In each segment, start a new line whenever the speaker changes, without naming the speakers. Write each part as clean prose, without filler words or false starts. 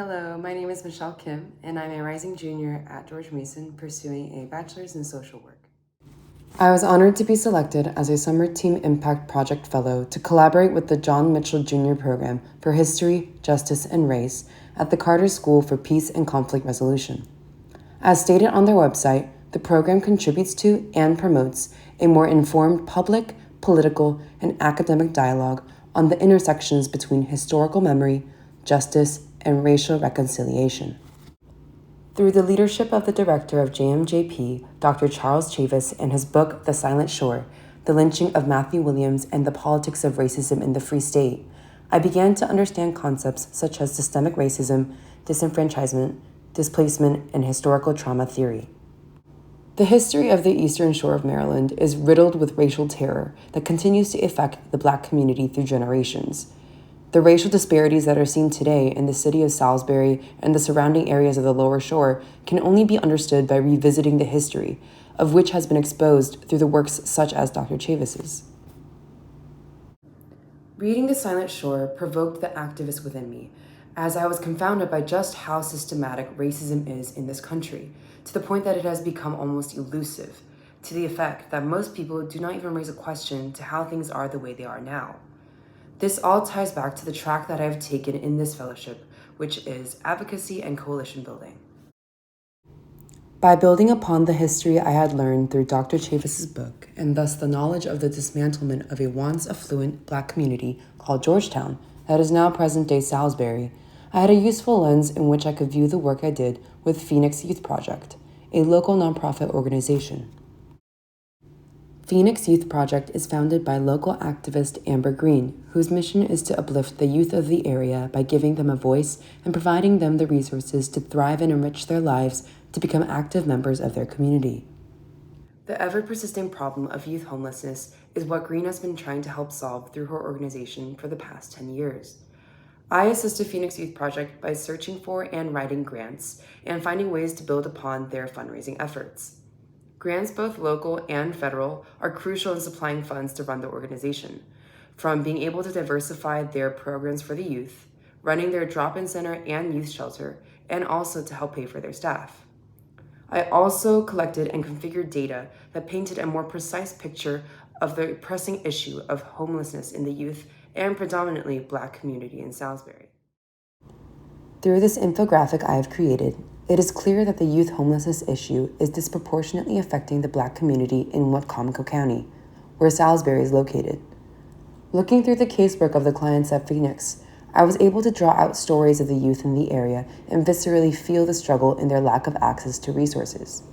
Hello, my name is Michelle Kim, and I'm a rising junior at George Mason pursuing a bachelor's in social work. I was honored to be selected as a Summer Team Impact Project Fellow to collaborate with the John Mitchell Jr. Program for History, Justice, and Race at the Carter School for Peace and Conflict Resolution. As stated on their website, the program contributes to and promotes a more informed public, political, and academic dialogue on the intersections between historical memory, justice, and racial reconciliation. Through the leadership of the director of JMJP, Dr. Charles Chavis, and his book, The Silent Shore, The Lynching of Matthew Williams and the Politics of Racism in the Free State, I began to understand concepts such as systemic racism, disenfranchisement, displacement, and historical trauma theory. The history of the Eastern Shore of Maryland is riddled with racial terror that continues to affect the Black community through generations. The racial disparities that are seen today in the city of Salisbury and the surrounding areas of the Lower Shore can only be understood by revisiting the history, of which has been exposed through the works such as Dr. Chavis's. Reading The Silent Shore provoked the activist within me, as I was confounded by just how systematic racism is in this country, to the point that it has become almost elusive, to the effect that most people do not even raise a question to how things are the way they are now. This all ties back to the track that I have taken in this fellowship, which is Advocacy and Coalition Building. By building upon the history I had learned through Dr. Chavis's book, and thus the knowledge of the dismantlement of a once affluent Black community called Georgetown that is now present-day Salisbury, I had a useful lens in which I could view the work I did with Fenix Youth Project, a local nonprofit organization. Fenix Youth Project is founded by local activist Amber Green, whose mission is to uplift the youth of the area by giving them a voice and providing them the resources to thrive and enrich their lives to become active members of their community. The ever-persisting problem of youth homelessness is what Green has been trying to help solve through her organization for the past 10 years. I assisted Fenix Youth Project by searching for and writing grants and finding ways to build upon their fundraising efforts. Grants, both local and federal, are crucial in supplying funds to run the organization, from being able to diversify their programs for the youth, running their drop-in center and youth shelter, and also to help pay for their staff. I also collected and configured data that painted a more precise picture of the pressing issue of homelessness in the youth and predominantly Black community in Salisbury. Through this infographic I have created, it is clear that the youth homelessness issue is disproportionately affecting the Black community in Whatcomco County, where Salisbury is located. Looking through the casework of the clients at Fenix, I was able to draw out stories of the youth in the area and viscerally feel the struggle in their lack of access to resources.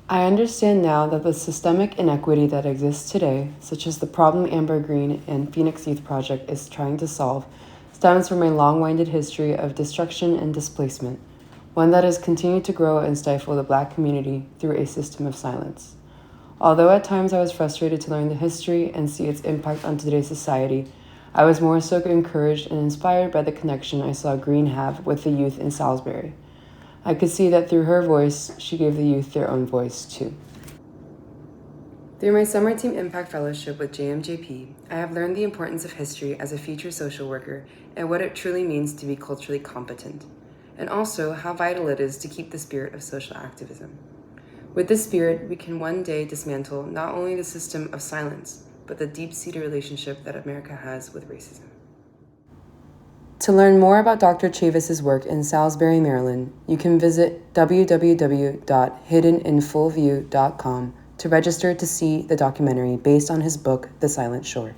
I understand now that the systemic inequity that exists today, such as the problem Amber Green and Fenix Youth Project is trying to solve, stems from a long-winded history of destruction and displacement, one that has continued to grow and stifle the Black community through a system of silence. Although at times I was frustrated to learn the history and see its impact on today's society, I was more so encouraged and inspired by the connection I saw Green have with the youth in Salisbury. I could see that through her voice, she gave the youth their own voice too. Through my Summer Team Impact Fellowship with JMJP, I have learned the importance of history as a future social worker and what it truly means to be culturally competent, and also how vital it is to keep the spirit of social activism. With this spirit, we can one day dismantle not only the system of silence, but the deep-seated relationship that America has with racism. To learn more about Dr. Chavis's work in Salisbury, Maryland, you can visit www.hiddeninfullview.com to register to see the documentary based on his book, The Silent Shore.